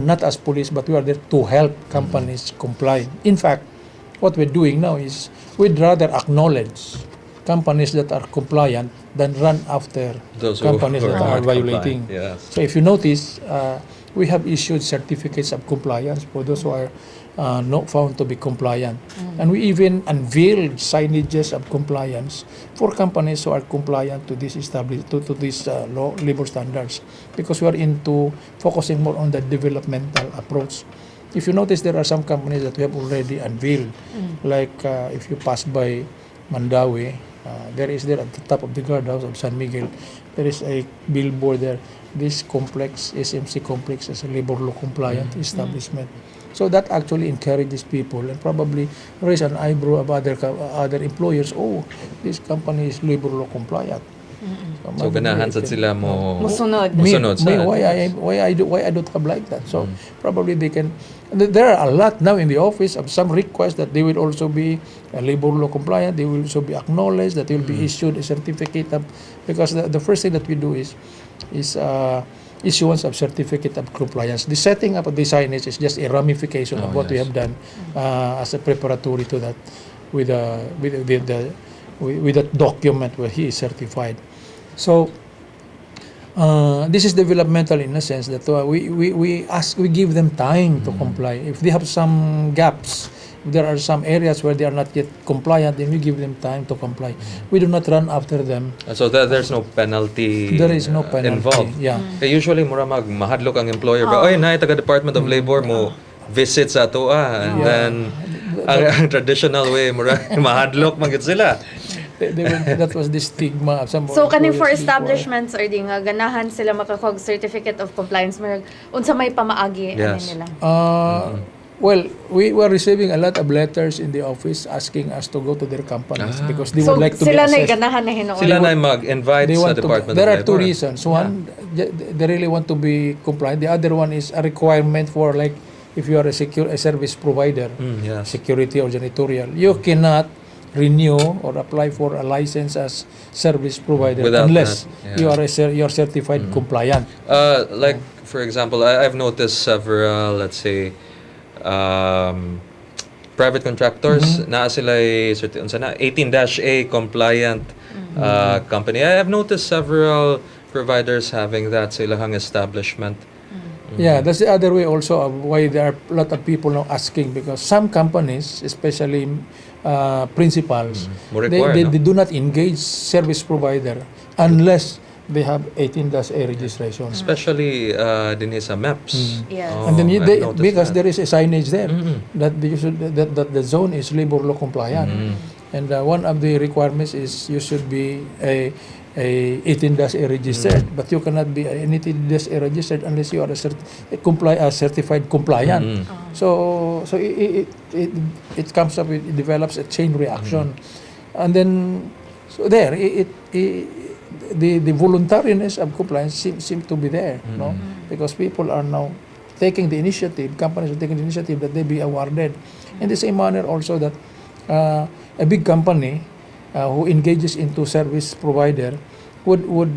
not as police, but we are there to help companies comply. In fact, what we're doing now is we'd rather acknowledge companies that are compliant than run after Those who companies that are not violating. compliant, yes. So if you notice, we have issued certificates of compliance for those who are not found to be compliant. And we even unveiled signages of compliance for companies who are compliant to this to these law labor standards, because we are into focusing more on the developmental approach. If you notice, there are some companies that we have already unveiled, like if you pass by Mandawi, there is there at the top of the guardhouse of San Miguel, there is a billboard there. This complex, SMC complex, is a labor law compliant establishment. So that actually encourages people and probably raise an eyebrow of other employers. Oh, this company is labor law compliant. So ganahan sad sila mo Musunod. Why I don't have like that. So probably they can. There are a lot now in the office of some requests that they will also be labor law compliant. They will also be acknowledged, that they will be issued a certificate of, because the first thing that we do is issuance of certificate of compliance. The setting up of the signage is just a ramification of what we have done as a preparatory to that with that document where he is certified. So this is developmental in a sense that we give them time to comply. If they have some gaps, if there are some areas where they are not yet compliant, then we give them time to comply. We do not run after them. So there's no penalty. There is no penalty involved. Yeah. Kaya usually mura mahadlok ang employer ba, oy na taga Department of Labor mo visit sa ato and then ang traditional way mura mahadlok magid sila. That was the stigma of some. So kaning for establishments or di nga ganahan sila makakog certificate of compliance marag unsa may pamaagi ani nila. Well, we were receiving a lot of letters in the office asking us to go to their companies because they So would like to sila be na assessed. ganahan na hinuon. Sila na mag-invite They sa want to. Department There of are two Labor. reasons. One, they really want to be compliant. The other one is a requirement for, like, if you are a service provider, Yes. security or janitorial, you cannot renew or apply for a license as service provider Without unless that, you are certified compliant. Like for example, I've noticed several, let's say, private contractors na sila unsa na 18-A compliant company. I have noticed several providers having that sa ilang establishment. Yeah, that's the other way also of why there are a lot of people now asking, because some companies, especially principals, they do not engage service provider unless they have 18-A registration. Especially din sa MEPS. Yes. And then I've because noticed there is a signage there that the zone is labor law compliant, and one of the requirements is you should be a 18-A registered, but you cannot be an 18-A registered unless you are a certified compliant. So it comes up, it develops a chain reaction, and then so there the voluntariness of compliance seem to be there, no? Because people are now taking the initiative, companies are taking the initiative that they be awarded. In the same manner also that a big company who engages into service provider would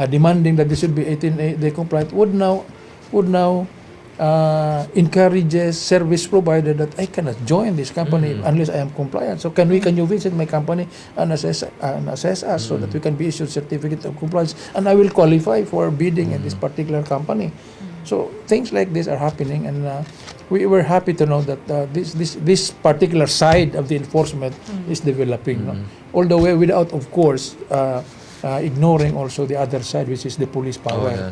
demanding that they should be 18-A compliant would now encourages service provider that I cannot join this company unless I am compliant. So can you visit my company and assess us so that we can be issued certificate of compliance and I will qualify for bidding in this particular company. So things like this are happening, and we were happy to know that this particular side of the enforcement is developing. No? Although without, of course, ignoring also the other side, which is the police power.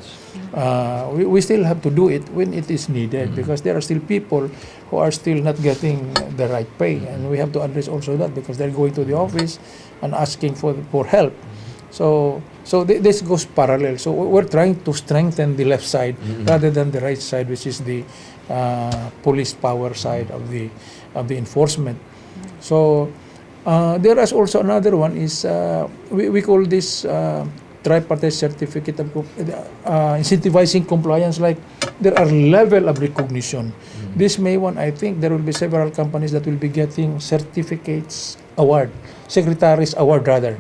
We still have to do it when it is needed, because there are still people who are still not getting the right pay, and we have to address also that, because they're going to the office and asking for help. So this goes parallel. So we're trying to strengthen the left side rather than the right side, which is the police power side of the enforcement. So there is also another one is we call this tripartite certificate of incentivizing compliance. Like there are level of recognition. This May 1, I think there will be several companies that will be getting certificates award, secretary's award rather,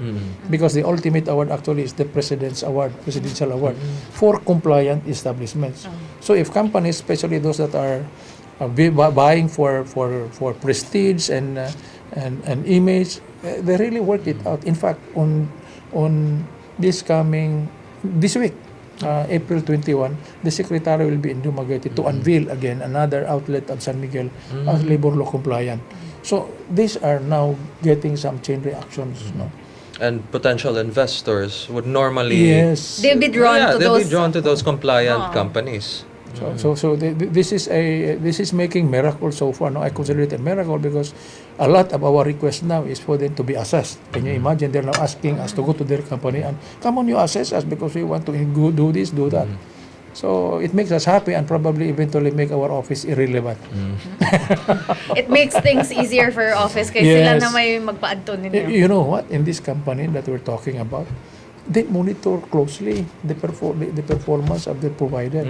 because the ultimate award actually is the presidential award for compliant establishments. So if companies, especially those that are buying for prestige and image, they really work it out. In fact, on this week, April 21, the secretary will be in Dumaguete to unveil again another outlet of San Miguel as labor law compliant. So these are now getting some chain reactions. No? And potential investors would normally Yes. They'll be drawn to they'll those. be drawn to those compliant companies. So this is making miracle so far. No, I consider it a miracle because a lot of our request now is for them to be assessed. Can you imagine? They're now asking us to go to their company and come on, you assess us because we want to do this, do that. So it makes us happy and probably eventually make our office irrelevant. It makes things easier for your office kasi sila na may magpaadto ninyo. You know what? In this company that we're talking about, they monitor closely the performance of the provider.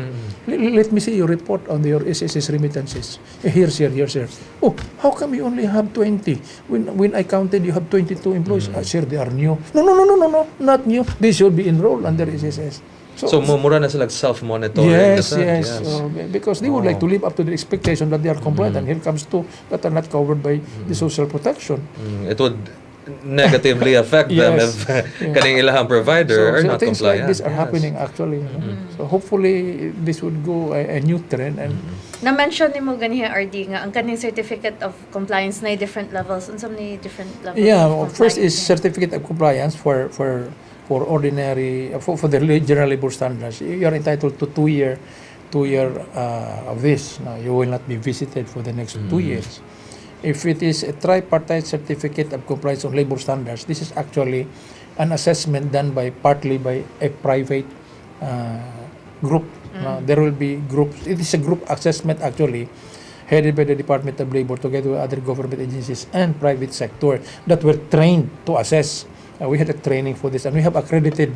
Let me see your report on your SSS remittances. Here's here. Oh, how come you only have 20? When I counted, you have 22 employees. Sir, they are new. No, not new. They should be enrolled under SSS. So mura na sila self-monitoring. Yes. Because they would like to live up to the expectation that they are compliant, and here comes two that are not covered by the social protection. It would negatively affect them if kaning ilahang provider are not things compliant. like this are happening actually. So hopefully this would go a new trend. And Na-mention ni mo ganiya, RD, nga ang kaning certificate of compliance na different levels. Unsa ni different levels of first is compliance? certificate of compliance for ordinary for the general labor standards. You are entitled to 2 year of this. Now you will not be visited for the next 2 years. If it is a tripartite certificate of compliance on labor standards, this is actually an assessment done partly by a private group. There will be groups. It is a group assessment actually, headed by the Department of Labor together with other government agencies and private sector that were trained to assess. We had a training for this, and we have accredited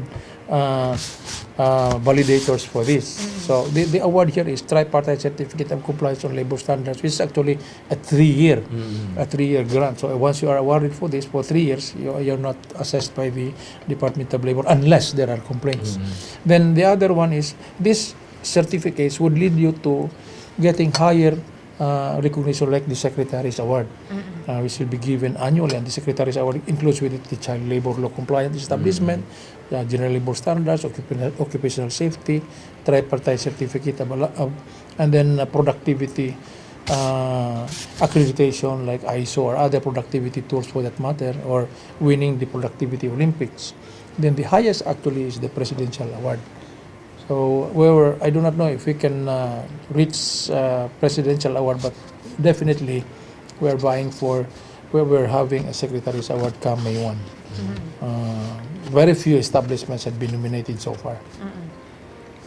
validators for this. So the award here is tripartite certificate of compliance on labor standards, which is actually a 3-year grant. So once you are awarded for this for 3 years, you're not assessed by the Department of Labor unless there are complaints. Then the other one is these certificates would lead you to getting higher recognition like the Secretary's Award, which will be given annually, and the Secretary's Award includes with it the Child Labor Law Compliant Establishment, General Labor Standards, Occupational Safety, Tripartite Certificate and then Productivity accreditation like ISO or other productivity tools for that matter, or winning the Productivity Olympics. Then the highest actually is the Presidential Award. So I do not know if we can reach Presidential Award, but definitely we're vying for where we're having a Secretary's Award come May 1. Very few establishments have been nominated so far.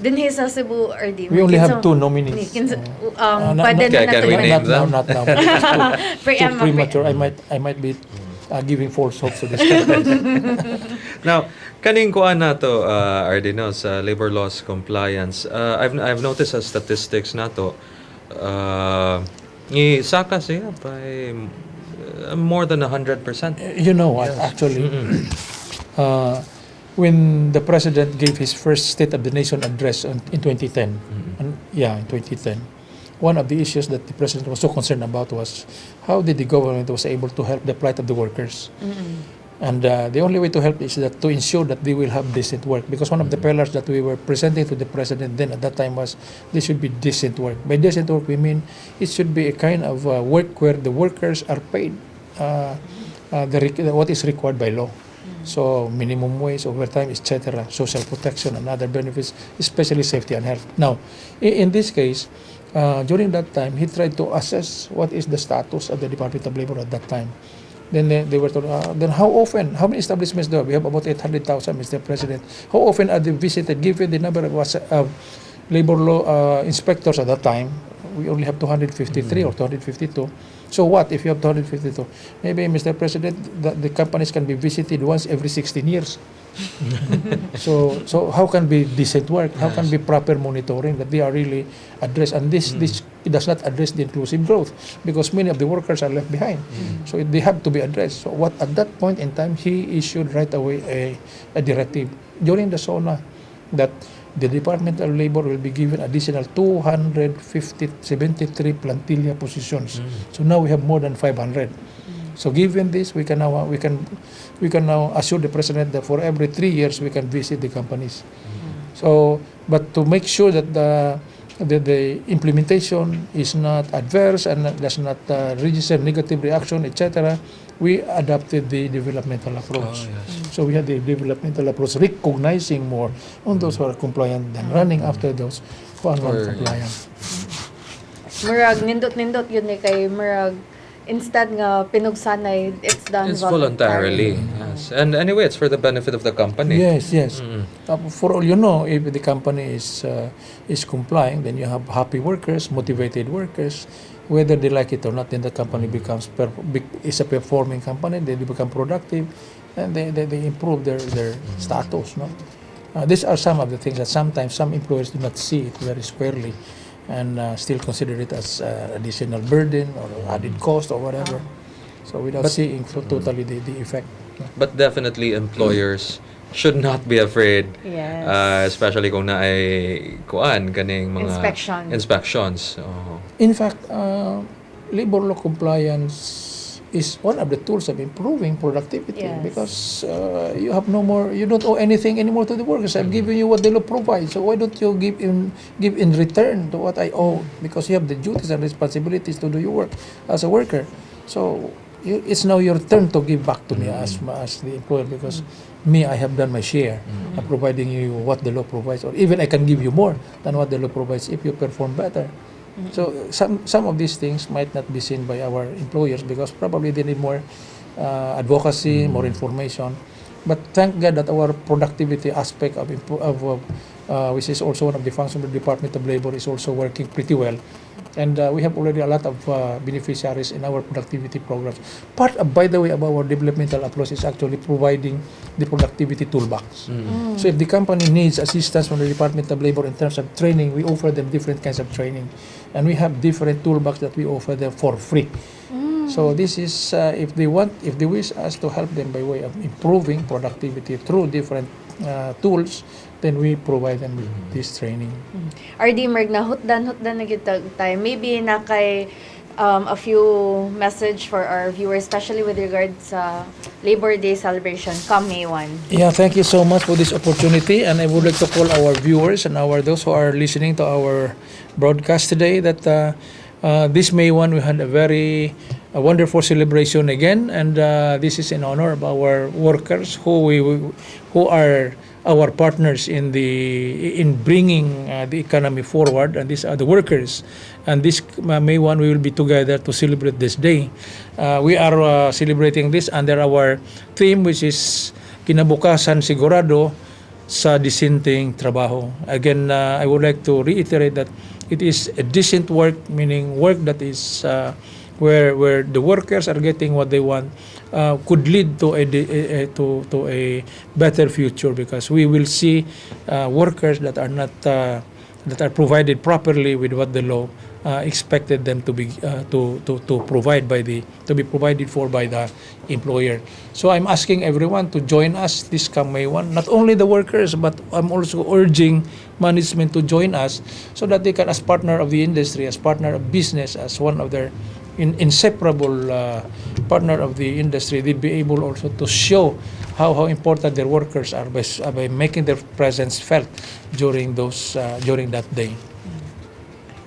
Din sa Cebu, RD. We only have 2 nominees. Pwede Can na we name them? Not now. Too premature. I might be giving false hopes to this. Now, kaning kuan nato RD no sa labor laws compliance. I've noticed sa statistics nato ni saka siya by more than 100%. You know what? Actually, when the president gave his first State of the Nation address in 2010, in 2010, one of the issues that the president was so concerned about was how did the government was able to help the plight of the workers. And the only way to help is that to ensure that they will have decent work, because one of the pillars that we were presenting to the president then at that time was there should be decent work. By decent work we mean it should be a kind of work where the workers are paid what is required by law. So minimum wage, overtime, etc., social protection and other benefits, especially safety and health. Now, in this case, during that time, he tried to assess what is the status of the Department of Labor at that time. Then they were told, then how many establishments do we have? We have about 800,000, Mr. President. How often are they visited? Given the number of labor law inspectors at that time, we only have 253 or 252. So what if you have 252? Maybe, Mr. President, the companies can be visited once every 16 years. So how can be decent work? How can be proper monitoring that they are really addressed? And this it does not address the inclusive growth because many of the workers are left behind. So they have to be addressed. So what at that point in time, he issued right away a directive during the SONA that the Department of Labor will be given additional 273 plantilla positions. So now we have more than 500. So given this, we can now assure the president that for every 3 years we can visit the companies. So, but to make sure that the implementation is not adverse and does not register negative reaction, etc., we adopted the developmental approach. So we had the developmental approach, recognizing more on those who are compliant than running after those who are not compliant. Murag nindot yun ni kay murag instead nga pinugsanay, it's done It's voluntarily. Yes. And anyway, it's for the benefit of the company. Yes. For all you know, if the company is complying, then you have happy workers, motivated workers. Whether they like it or not, then the company is a performing company. They become productive, and they improve their status. No, these are some of the things that sometimes some employers do not see it very squarely, and still consider it as additional burden or added cost or whatever. So without seeing totally the effect. But definitely employers should not be afraid, Yes. especially kung na ay kaning mga inspections. In fact, labor law compliance is one of the tools of improving productivity. Yes. Because you don't owe anything anymore to the workers. I've given you what the law provides, so why don't you give in return to what I owe? Because you have the duties and responsibilities to do your work as a worker. So it's now your turn to give back to me as the employer, because I have done my share of providing you what the law provides, or even I can give you more than what the law provides if you perform better. So some of these things might not be seen by our employers because probably they need more advocacy, more information. But thank God that our productivity aspect of which is also one of the functions of the Department of Labor, is also working pretty well. And we have already a lot of beneficiaries in our productivity programs. Part, by the way, of our developmental approach is actually providing the productivity toolbox. So if the company needs assistance from the Department of Labor in terms of training, we offer them different kinds of training. And we have different toolbox that we offer them for free. So this is, if they wish us to help them by way of improving productivity through different tools, then we provide them with this training. RD Merg na hutdan na gitag tayo. Maybe na kay a few message for our viewers, especially with regards sa Labor Day celebration come May 1. Yeah, thank you so much for this opportunity, and I would like to call our viewers and those who are listening to our broadcast today that this May 1 we had a wonderful celebration again, and this is in honor of our workers who are our partners in bringing the economy forward, and these are the workers. And this May 1 we will be together to celebrate this day. We are celebrating this under our theme, which is kinabukasan sigurado sa disenteng trabaho. Again, I would like to reiterate that it is a decent work, meaning work that is where the workers are getting what they want, could lead to a better future, because we will see workers that are not that are provided properly with what the law expected them to be provided for by the employer. So I'm asking everyone to join us this come May 1. Not only the workers, but I'm also urging management to join us so that they can, as partner of the industry, as partner of business, as one of their inseparable partner of the industry, they'd be able also to show how important their workers are by making their presence felt during that day.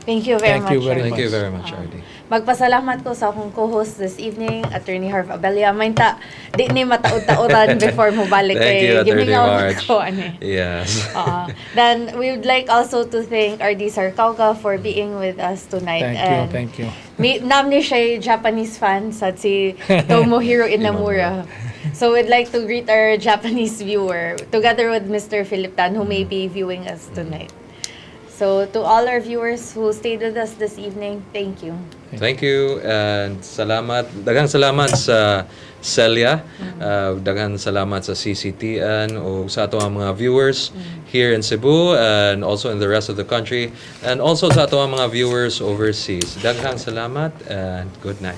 Thank you very much. Thank you very much, RD. Magpasalamat ko sa akong co-host this evening, Attorney Harve Abella. Mainta, di ni mataod-taodan before mo balik. Thank you, Attorney Marge. Yes. Then we would like also to thank RD Sarcauga for being with us tonight. Thank you. Namni siya Japanese fan sa si Tomohiro Inamura. So we'd like to greet our Japanese viewer together with Mr. Philip Tan, who may be viewing us tonight. So to all our viewers who stayed with us this evening, thank you. Thank you and salamat. Daghang salamat sa Celia. Daghang salamat sa CCTN o sa ato ang mga viewers here in Cebu and also in the rest of the country and also sa ato ang mga viewers overseas. Daghang salamat and good night.